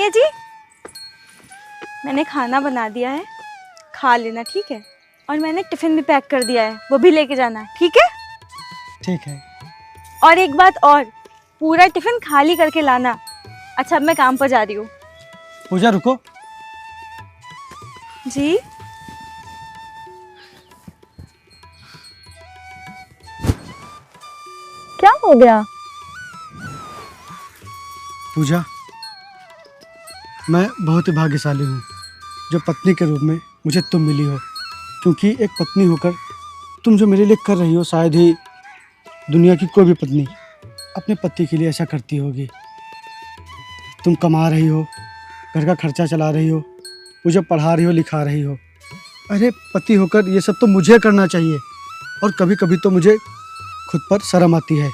सुनिए जी, मैंने खाना बना दिया है, खा लेना, ठीक है? और मैंने टिफिन भी पैक कर दिया है, वो भी लेके जाना है, ठीक है? ठीक है। और एक बात और, पूरा टिफिन खाली करके लाना। अच्छा, अब मैं काम पर जा रही हूँ। पूजा रुको। जी? क्या हो गया? पूजा, मैं बहुत ही भाग्यशाली हूँ जो पत्नी के रूप में मुझे तुम मिली हो, क्योंकि एक पत्नी होकर तुम जो मेरे लिए कर रही हो, शायद ही दुनिया की कोई भी पत्नी अपने पति के लिए ऐसा करती होगी। तुम कमा रही हो, घर का खर्चा चला रही हो, मुझे पढ़ा रही हो, लिखा रही हो। अरे पति होकर ये सब तो मुझे करना चाहिए। और कभी कभी तो मुझे खुद पर शर्म आती है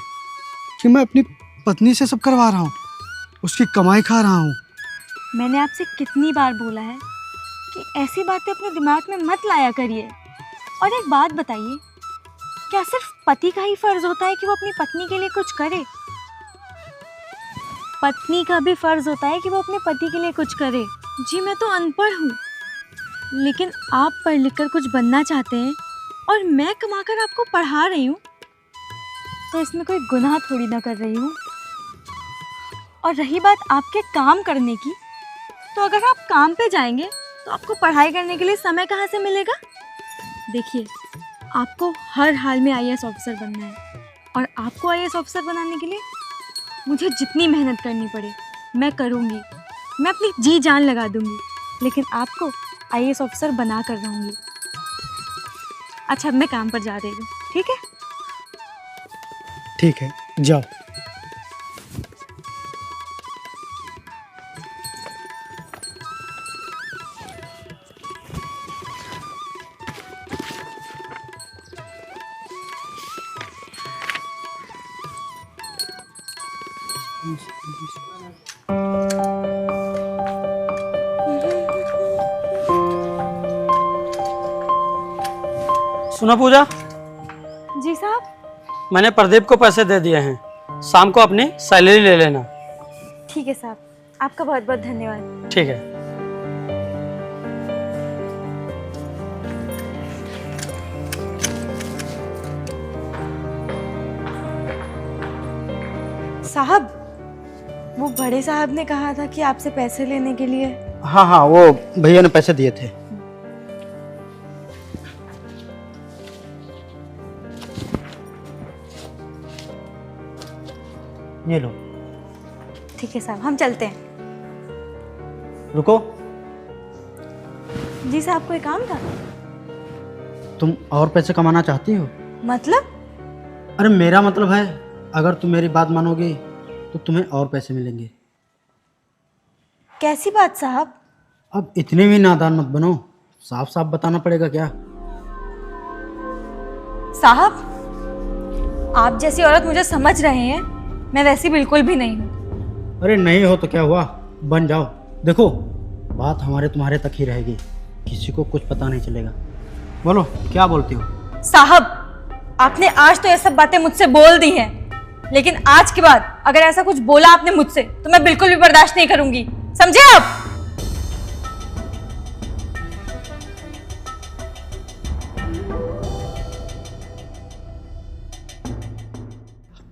कि मैं अपनी पत्नी से सब करवा रहा हूँ, उसकी कमाई खा रहा हूँ। मैंने आपसे कितनी बार बोला है कि ऐसी बातें अपने दिमाग में मत लाया करिए। और एक बात बताइए, क्या सिर्फ पति का ही फर्ज होता है कि वो अपनी पत्नी के लिए कुछ करे? पत्नी का भी फर्ज होता है कि वो अपने पति के लिए कुछ करे। जी, मैं तो अनपढ़ हूँ, लेकिन आप पढ़ लिख कर कुछ बनना चाहते हैं और मैं कमाकर आपको पढ़ा रही हूँ, तो इसमें कोई गुनाह थोड़ी ना कर रही हूँ। और रही बात आपके काम करने की, तो अगर आप काम पे जाएंगे तो आपको पढ़ाई करने के लिए समय कहाँ से मिलेगा? देखिए, आपको हर हाल में आईएएस ऑफिसर बनना है, और आपको आईएएस ऑफिसर बनाने के लिए मुझे जितनी मेहनत करनी पड़े मैं करूँगी, मैं अपनी जी जान लगा दूँगी, लेकिन आपको आईएएस ऑफिसर बना कर रहूँगी। अच्छा, अब मैं काम पर जा रही हूँ, ठीक है? ठीक है, जाओ। सुनो पूजा, जी साहब। मैंने प्रदीप को पैसे दे दिए हैं, शाम को अपनी सैलरी ले लेना। ठीक है साहब, आपका बहुत बहुत धन्यवाद। ठीक है। साहब, वो बड़े साहब ने कहा था कि आपसे पैसे लेने के लिए। हाँ हाँ, वो भैया ने पैसे दिए थे। ये लो। ठीक है साहब, हम चलते हैं। रुको। जी साहब, कोई काम था? तुम और पैसे कमाना चाहती हो? मतलब? अरे मेरा मतलब है, अगर तुम मेरी बात मानोगे तो तुम्हें और पैसे मिलेंगे। कैसी बात साहब? अब इतने भी नादान मत बनो, साफ साफ बताना पड़ेगा क्या? साहब, आप जैसी औरत मुझे समझ रहे हैं, मैं वैसी बिल्कुल भी नहीं हूँ। अरे नहीं हो तो क्या हुआ, बन जाओ। देखो, बात हमारे तुम्हारे तक ही रहेगी, किसी को कुछ पता नहीं चलेगा। बोलो, क्या बोलती हो? साहब, आपने आज तो ये सब बातें मुझसे बोल दी हैं, लेकिन आज के बाद अगर ऐसा कुछ बोला आपने मुझसे तो मैं बिल्कुल भी बर्दाश्त नहीं करूंगी, समझे आप?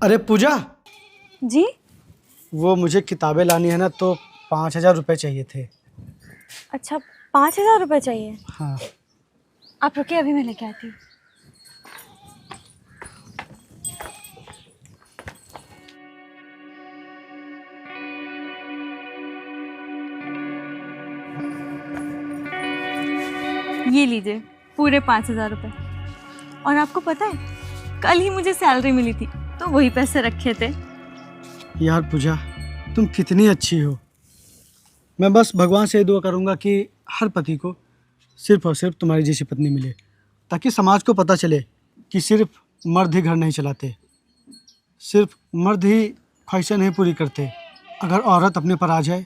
अरे पूजा जी? वो मुझे किताबें लानी है ना, तो 5,000 रुपये चाहिए थे। अच्छा, 5,000 रुपये चाहिए? हाँ। आप रुकिए, अभी मैं लेके आती हूँ। ये लीजिए पूरे 5,000 रुपये। और आपको पता है, कल ही मुझे सैलरी मिली थी, तो वही पैसे रखे थे। यार पूजा, तुम कितनी अच्छी हो। मैं बस भगवान से दुआ करूँगा कि हर पति को सिर्फ और सिर्फ तुम्हारी जैसी पत्नी मिले, ताकि समाज को पता चले कि सिर्फ मर्द ही घर नहीं चलाते, सिर्फ मर्द ही ख्वाहिशें नहीं पूरी करते। अगर औरत अपने पर आ जाए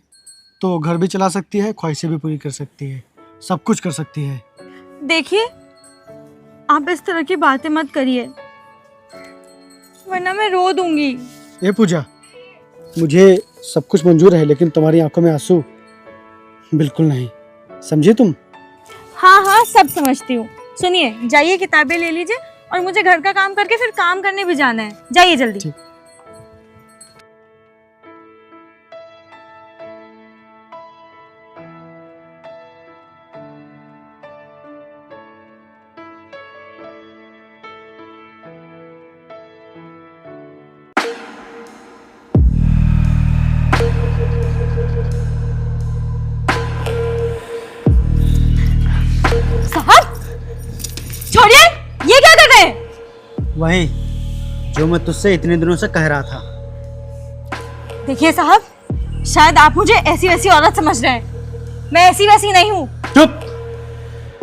तो वो घर भी चला सकती है, ख्वाहिशें भी पूरी कर सकती है, सब कुछ कर सकती है। देखिए, आप इस तरह की बातें मत करिए, वरना मैं रो दूंगी। ये पूजा, मुझे सब कुछ मंजूर है, लेकिन तुम्हारी आंखों में आंसू बिल्कुल नहीं, समझे तुम? हाँ हाँ, सब समझती हूँ। सुनिए, जाइए किताबें ले लीजिए और मुझे घर का काम करके फिर काम करने भी जाना है। जाइए जल्दी। ठीक। साहब, छोड़िए, ये क्या कर रहे हैं? वही जो मैं तुझसे इतने दिनों से कह रहा था। देखिए साहब, शायद आप मुझे ऐसी वैसी औरत समझ रहे हैं। मैं ऐसी वैसी नहीं हूँ। चुप!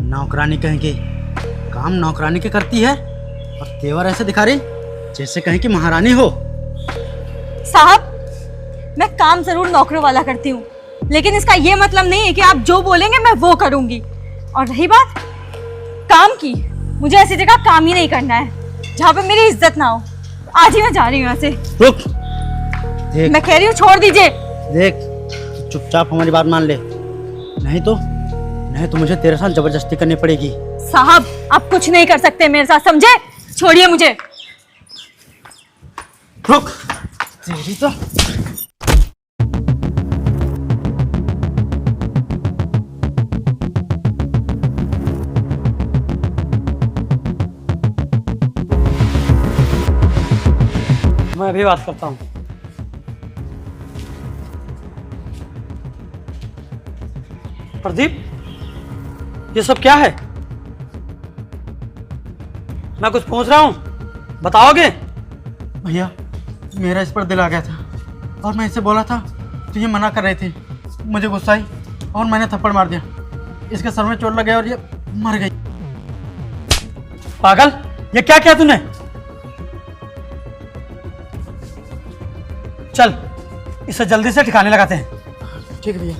नौकरानी कहेंगे, काम नौकरानी के करती है और तेवर ऐसे दिखा रही जैसे कहें कि महारानी हो। साहब, मैं काम जरूर नौकरों वाला करती हूँ, लेकिन इसका ये मतलब नहीं है कि आप जो बोलेंगे मैं वो करूँगी। और रही बात काम की, मुझे ऐसी जगह काम ही नहीं करना है जहाँ पे मेरी इज्जत ना हो। आज ही मैं जा रही हूँ यहाँ से। रुक! देख मैं कह रही हूँ, छोड़ दीजिए। देख, चुपचाप हमारी बात मान ले, नहीं तो मुझे तेरे साथ जबरदस्ती करनी पड़ेगी। साहब, आप कुछ नहीं कर सकते मेरे साथ, समझे? छोड़िए मुझे। रुक! तेरी तो मैं अभी बात करता हूँ। प्रदीप, ये सब क्या है? मैं कुछ पूछ रहा हूँ, बताओगे? भैया, मेरा इस पर दिल आ गया था और मैं इसे बोला था तो ये मना कर रही थी। मुझे गुस्सा आई और मैंने थप्पड़ मार दिया। इसके सर में चोट लग गया और ये मर गई। पागल, ये क्या किया तूने? चल, इसे जल्दी से ठिकाने लगाते हैं। ठीक है भैया।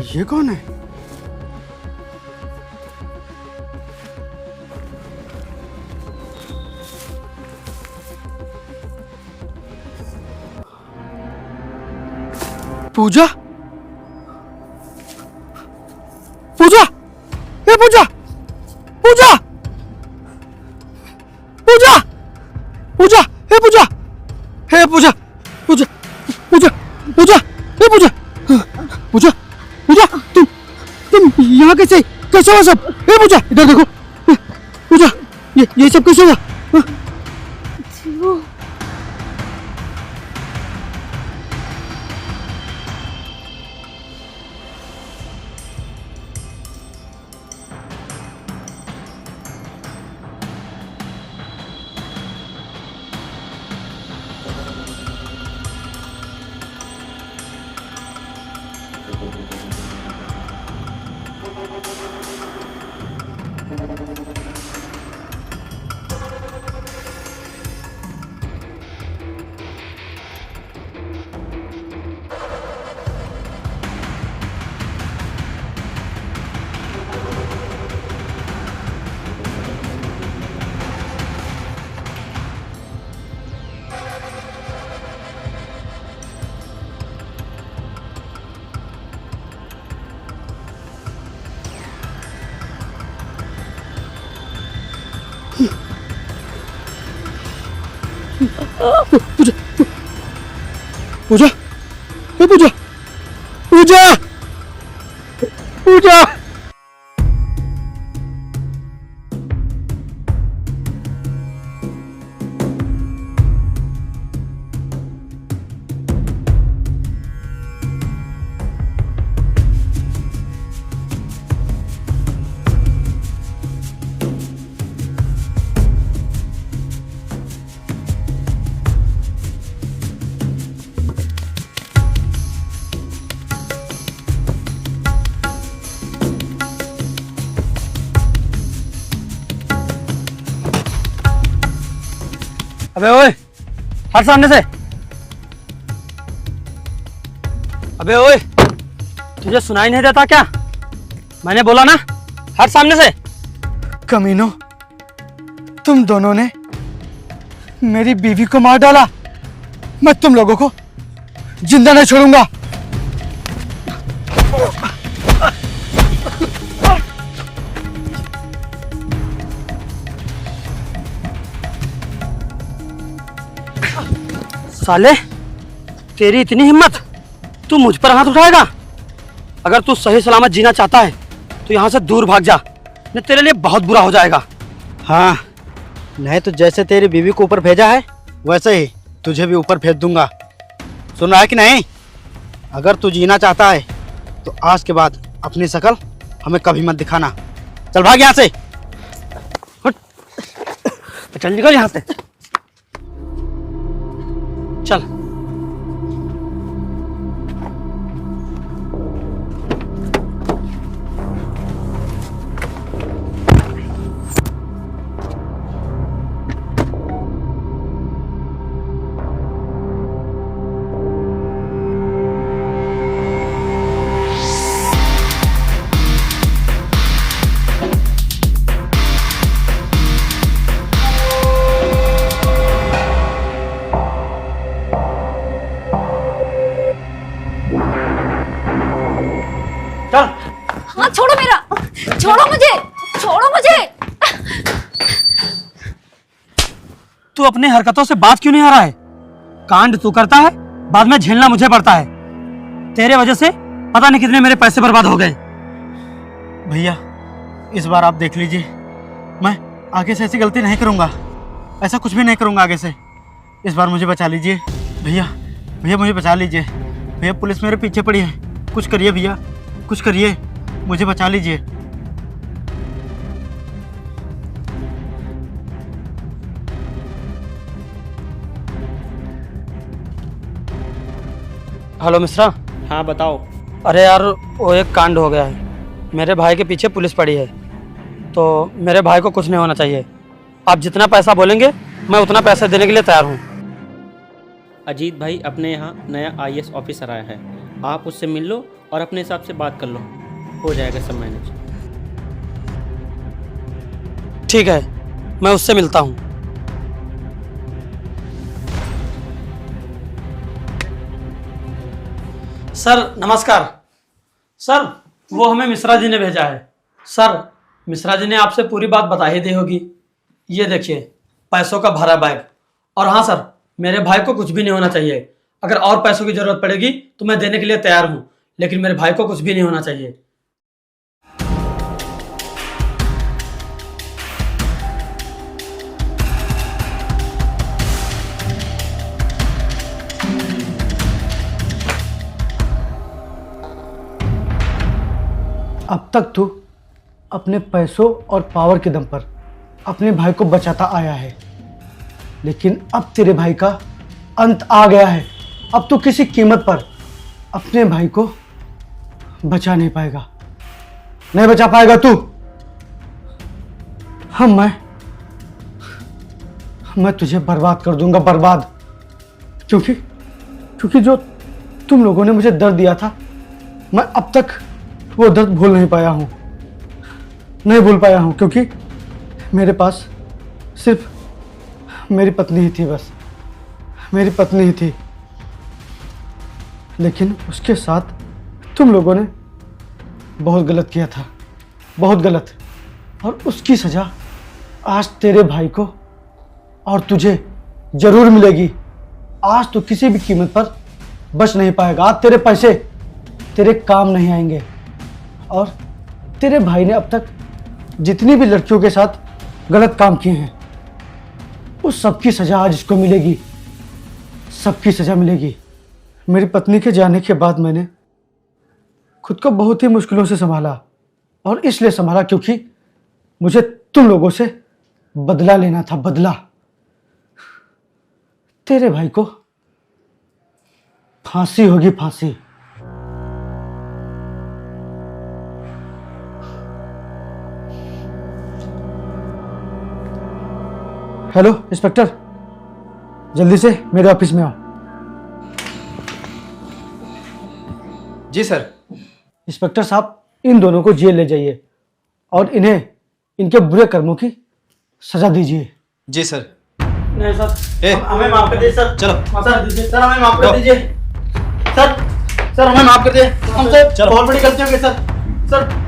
ये कौन है? पूजा? पूजा! हे पूजा! पूजा! पूजा! पूजा! हे पूजा! हे पूजा! पूजा! पूजा! पूजा! हे पूजा! पूजा! पूजा! तुम यहाँ कैसे हुआ सब? हे पूजा, इधर देखो। पूजा, ये सब कैसे हुआ? पूजा, पूजा, ये पूजा, पूजा, पूजा। अबे ओए, हट सामने से। अबे ओए, तुझे सुनाई नहीं देता क्या? मैंने बोला ना, हट सामने से। कमीनों, तुम दोनों ने मेरी बीवी को मार डाला। मैं तुम लोगों को जिंदा नहीं छोड़ूंगा। साले, तेरी इतनी हिम्मत, तू मुझ पर हाथ उठाएगा? अगर तू सही सलामत जीना चाहता है तो यहाँ से दूर भाग जा, नहीं तेरे लिए बहुत बुरा हो जाएगा। हाँ, नहीं तो जैसे तेरी बीवी को ऊपर भेजा है वैसे ही तुझे भी ऊपर भेज दूंगा। सुन रहा है कि नहीं? अगर तू जीना चाहता है तो आज के बाद अपनी शक्ल हमें कभी मत दिखाना। चल भाग यहाँ से। चल निकल यहाँ से, चल। चल। हाँ छोड़ो मेरा, छोड़ो मुझे, छोड़ो मुझे। तू अपनी हरकतों से बात क्यों नहीं आ रहा है? कांड तू करता है, बाद में झेलना मुझे पड़ता है। तेरे वजह से पता नहीं कितने मेरे पैसे बर्बाद हो गए। भैया, इस बार आप देख लीजिए, मैं आगे से ऐसी गलती नहीं करूँगा। ऐसा कुछ भी नहीं करूँगा आगे से। इस बार मुझे बचा लीजिए भैया। भैया मुझे बचा लीजिए भैया, पुलिस मेरे पीछे पड़ी है। कुछ करिए भैया, कुछ करिए, मुझे बचा लीजिए। हेलो मिश्रा। हाँ बताओ। अरे यार, वो एक कांड हो गया है। मेरे भाई के पीछे पुलिस पड़ी है, तो मेरे भाई को कुछ नहीं होना चाहिए। आप जितना पैसा बोलेंगे मैं उतना पैसा देने के लिए तैयार हूँ। अजीत भाई अपने यहाँ नया आईएएस ऑफिसर आया है, आप उससे मिल लो और अपने हिसाब से बात कर लो, हो जाएगा सब मैनेज। ठीक है, मैं उससे मिलता हूँ। सर नमस्कार। सर, वो हमें मिश्रा जी ने भेजा है। सर, मिश्रा जी ने आपसे पूरी बात बता ही दी होगी। ये देखिए, पैसों का भरा बैग। और हाँ सर, मेरे भाई को कुछ भी नहीं होना चाहिए। अगर और पैसों की जरूरत पड़ेगी तो मैं देने के लिए तैयार हूँ, लेकिन मेरे भाई को कुछ भी नहीं होना चाहिए। अब तक तू अपने पैसों और पावर के दम पर अपने भाई को बचाता आया है, लेकिन अब तेरे भाई का अंत आ गया है। अब तू किसी कीमत पर अपने भाई को बचा नहीं पाएगा, नहीं बचा पाएगा तू। हम मैं तुझे बर्बाद कर दूंगा, बर्बाद। क्योंकि जो तुम लोगों ने मुझे दर्द दिया था, मैं अब तक वो दर्द भूल नहीं पाया हूँ, नहीं भूल पाया हूँ। क्योंकि मेरे पास सिर्फ मेरी पत्नी ही थी, बस मेरी पत्नी ही थी। लेकिन उसके साथ तुम लोगों ने बहुत गलत किया था, बहुत गलत। और उसकी सज़ा आज तेरे भाई को और तुझे जरूर मिलेगी। आज तो किसी भी कीमत पर बच नहीं पाएगा। तेरे पैसे तेरे काम नहीं आएंगे। और तेरे भाई ने अब तक जितनी भी लड़कियों के साथ गलत काम किए हैं, उस सबकी सजा आज इसको मिलेगी, सबकी सजा मिलेगी। मेरी पत्नी के जाने के बाद मैंने खुद को बहुत ही मुश्किलों से संभाला, और इसलिए संभाला क्योंकि मुझे तुम लोगों से बदला लेना था, बदला। तेरे भाई को फांसी होगी, फांसी। हेलो इंस्पेक्टर, जल्दी से मेरे ऑफिस में आओ। जी सर। इंस्पेक्टर साहब, इन दोनों को जेल ले जाइए और इन्हें इनके बुरे कर्मों की सजा दीजिए। जी सर। नहीं सर, ए, हमें माफ कर दीजिए सर। चलो। सर दीजिए सर, हमें माफ कर लो। दीजिए सर। सर हमें माफ कर दीजिए, हमसे चलो। बहुत बड़ी गलती हो गई सर। सर